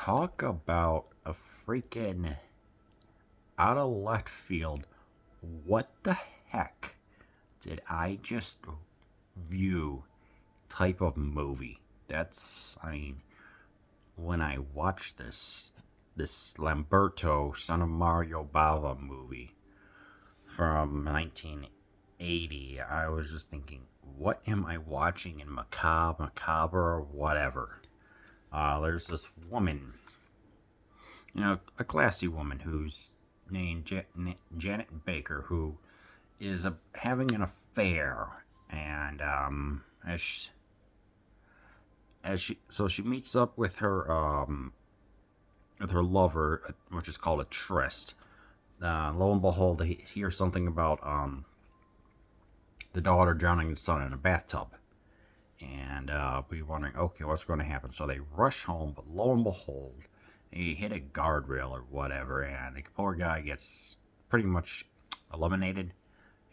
Talk about a freaking out of left field. What the heck did I just view type of movie? When I watched this Lamberto Son of Mario Bava movie from 1980, I was just thinking, what am I watching in Macabre, or whatever? There's this woman, a classy woman who's named Janet Baker, who is having an affair, and she meets up with her lover, which is called a tryst. Lo and behold, they hear something about the daughter drowning the son in a bathtub, and be wondering, okay, what's going to happen? So they rush home, but lo and behold, he hit a guardrail or whatever, and the poor guy gets pretty much eliminated,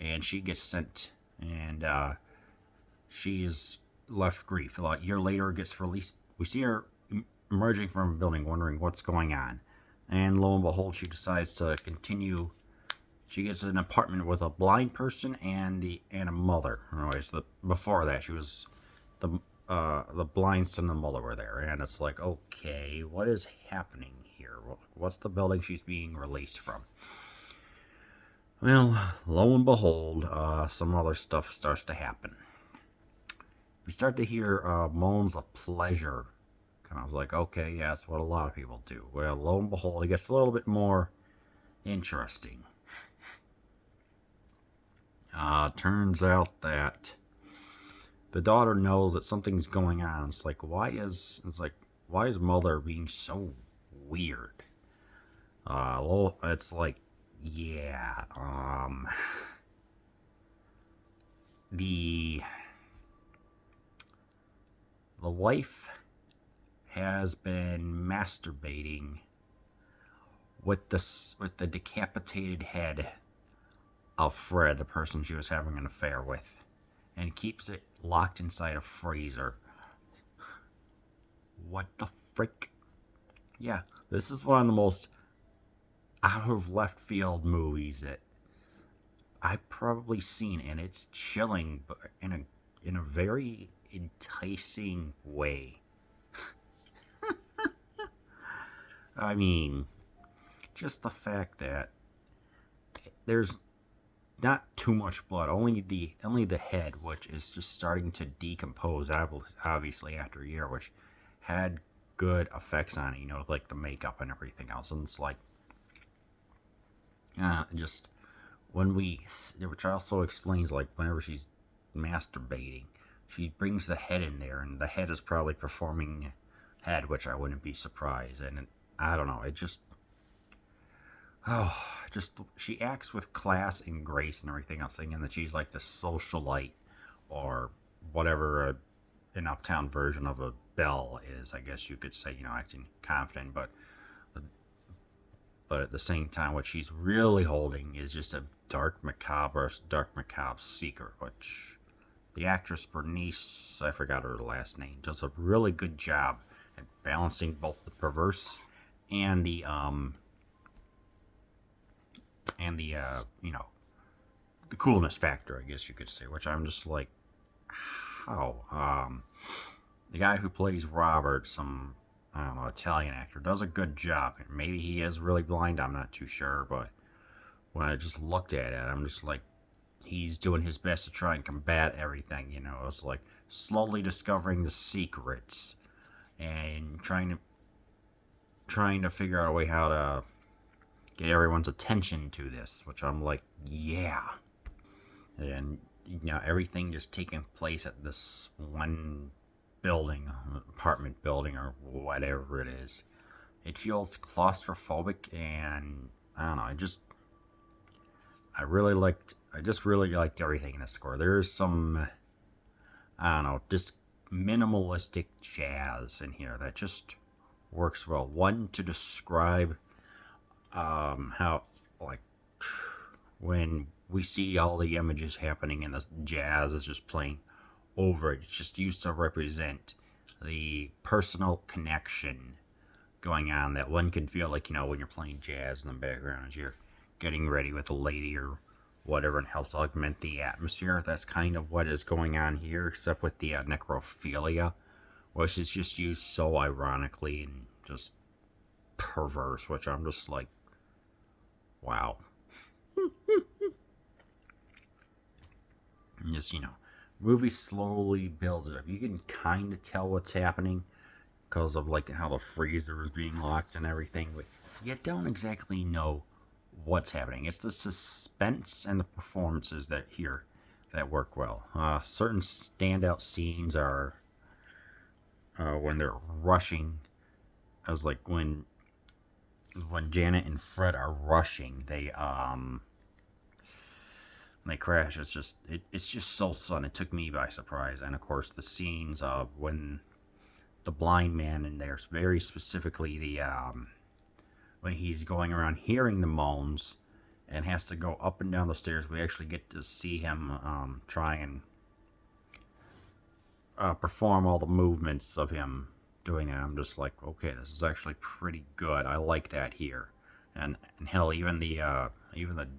and she gets sent, and she is left grief. A year later, gets released. We see her emerging from a building, wondering what's going on, and lo and behold, she decides to continue. She gets an apartment with a blind person and a mother. Anyways, before that, she was the blind son and the mother were there, and it's like, okay, what is happening here? What's the building she's being released from? Well, lo and behold, some other stuff starts to happen. We start to hear moans of pleasure. And I was like, okay, yeah, that's what a lot of people do. Well, lo and behold, it gets a little bit more interesting. Turns out that the daughter knows that something's going on. It's like, why is mother being so weird? It's like, yeah, the wife has been masturbating with the decapitated head of Fred, the person she was having an affair with, and keeps it locked inside a freezer. What the frick? Yeah, this is one of the most out of left field movies that I've probably seen, and it's chilling, but in a very enticing way. I mean, just the fact that there's not too much blood, only the head, which is just starting to decompose, obviously after a year, which had good effects on it, with like the makeup and everything else. And it's like, just which also explains, like, whenever she's masturbating, she brings the head in there, and the head is probably performing head, which I wouldn't be surprised. And I don't know, it just, she acts with class and grace and everything else, thinking that she's like the socialite or whatever an uptown version of a Belle is, I guess you could say, acting confident, but at the same time, what she's really holding is just a dark, macabre secret, which the actress Bernice, I forgot her last name, does a really good job at balancing both the perverse and the the coolness factor, I guess you could say, which I'm just like, how? The guy who plays Robert, some, I don't know, Italian actor, does a good job. Maybe he is really blind, I'm not too sure, but when I just looked at it, I'm just like, he's doing his best to try and combat everything, It's like slowly discovering the secrets and trying to figure out a way how to get everyone's attention to this, which I'm like, yeah. And everything just taking place at this one building, apartment building, or whatever it is. It feels claustrophobic, and I don't know, I just really liked everything in the score. There's some, I don't know, just minimalistic jazz in here that just works well. One, to describe how, like, when we see all the images happening and the jazz is just playing over it, it's just used to represent the personal connection going on that one can feel like, when you're playing jazz in the background as you're getting ready with a lady or whatever, and helps augment the atmosphere. That's kind of what is going on here, except with the necrophilia, which is just used so ironically and just perverse, which I'm just like, wow. And just, movie slowly builds it up. You can kind of tell what's happening because of like how the freezer is being locked and everything, but you don't exactly know what's happening. It's the suspense and the performances that work well. Certain standout scenes are when they're rushing. I was like when Janet and Fred are rushing, they crash. It's just so sudden. It took me by surprise. And of course, the scenes of when the blind man in there, very specifically when he's going around hearing the moans and has to go up and down the stairs. We actually get to see him try and perform all the movements of him doing that. I'm just like, okay, this is actually pretty good. I like that here. And hell, even the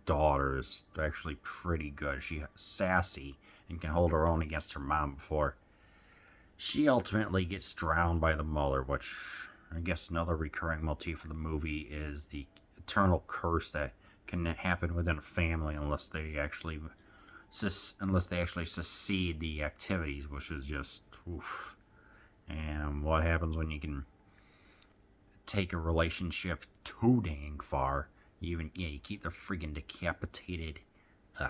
daughter is actually pretty good. She's sassy and can hold her own against her mom before she ultimately gets drowned by the mother, which I guess another recurring motif of the movie is the eternal curse that can happen within a family unless they actually succeed the activities, which is just oof. And what happens when you can take a relationship too dang far? You keep the freaking decapitated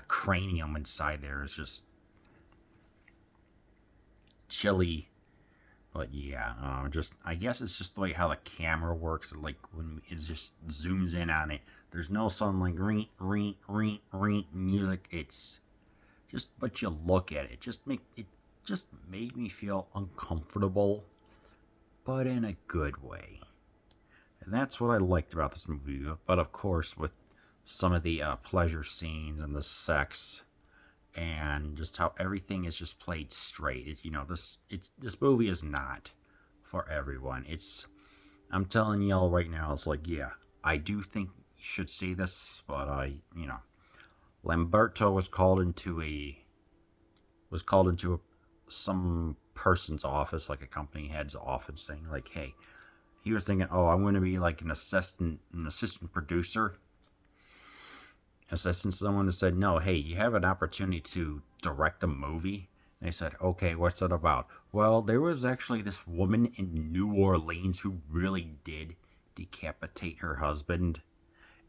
cranium inside there. It's just chilly. But yeah, I guess it's just the way how the camera works. Like when it just zooms in on it, there's no sudden like ring ring ring ring music. It's just, but you look at it, just made me feel uncomfortable, but in a good way. And that's what I liked about this movie. But of course, with some of the pleasure scenes and the sex and just how everything is just played straight. This movie is not for everyone. I'm telling y'all right now, it's like, yeah, I do think you should see this, but Lamberto some person's office, like a company head's office, saying like, hey, he was thinking, oh, I'm going to be like an assistant producer. Assistant someone that said, no, hey, you have an opportunity to direct a movie. And they said, okay, what's it about? Well, there was actually this woman in New Orleans who really did decapitate her husband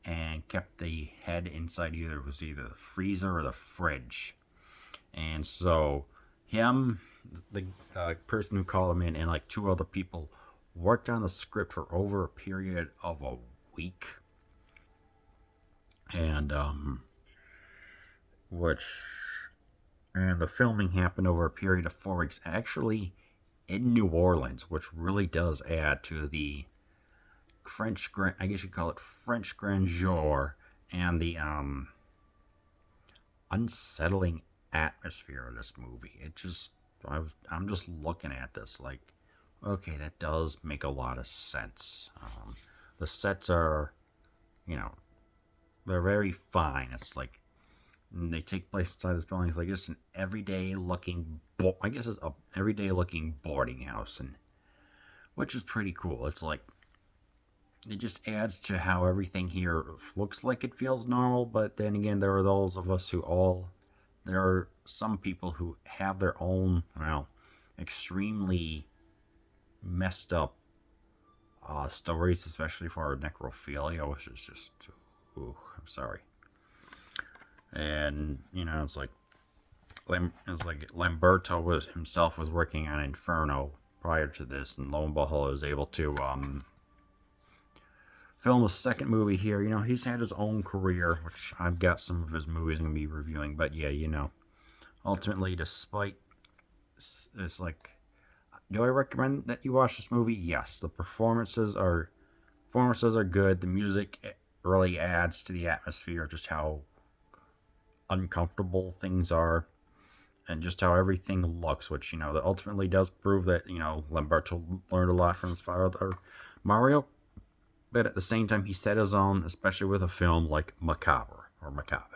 and kept the head inside either the freezer or the fridge. And so him, the person who called him in, and like two other people worked on the script for over a period of a week. And the filming happened over a period of 4 weeks, actually in New Orleans, which really does add to the I guess you call it French grandeur and the unsettling atmosphere of this movie. I'm just looking at this like, okay, that does make a lot of sense. The sets are, they're very fine. It's like they take place inside this building. It's like just an everyday looking, I guess it's a everyday looking boarding house, and which is pretty cool. It's like it just adds to how everything here looks like it feels normal. But then again, there are some people who have their own, extremely messed up stories, especially for necrophilia, which is just, ooh, I'm sorry. And it's like Lamberto himself was working on Inferno prior to this, and lo and behold, was able to film a second movie here. He's had his own career, which I've got some of his movies I'm gonna be reviewing. But yeah, ultimately, despite it's like, do I recommend that you watch this movie? Yes, the performances are good. The music really adds to the atmosphere, just how uncomfortable things are, and just how everything looks, which that ultimately does prove that Lamberto learned a lot from his father Mario. but at the same time, he set his own, especially with a film like Macabre or Macabre.